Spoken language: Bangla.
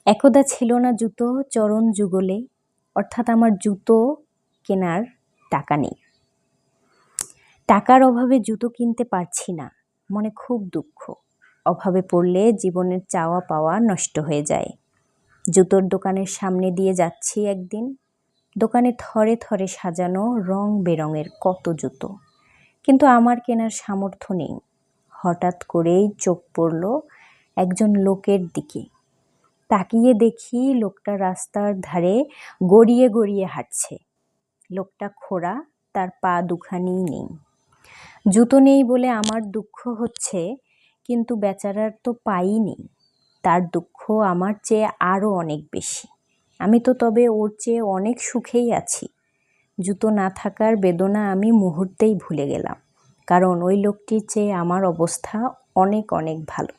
একদা ছিল না জুতো চরণ যুগলে, অর্থাৎ আমার জুতো কেনার টাকা নেই। টাকার অভাবে জুতো কিনতে পারছি না, মনে খুব দুঃখ। অভাবে পড়লে জীবনের চাওয়া পাওয়া নষ্ট হয়ে যায়। জুতোর দোকানের সামনে দিয়ে যাচ্ছি একদিন, দোকানে থরে থরে সাজানো রং বেরঙের কত জুতো, কিন্তু আমার কেনার সামর্থ্য নেই। হঠাৎ করেই চোখ পড়ল একজন লোকের দিকে। তাকিয়ে দেখি লোকটা রাস্তার ধারে গড়িয়ে গড়িয়ে হাঁটছে। লোকটা খোঁড়া, তার পা দুখানিই নেই। জুতো নেই বলে আমার দুঃখ হচ্ছে, কিন্তু বেচারার তো পাই নেই। তার দুঃখ আমার চেয়ে আরও অনেক বেশি। আমি তো তবে ওর চেয়ে অনেক সুখেই আছি। জুতো না থাকার বেদনা আমি মুহূর্তেই ভুলে গেলাম, কারণ ওই লোকটির চেয়ে আমার অবস্থা অনেক অনেক ভালো।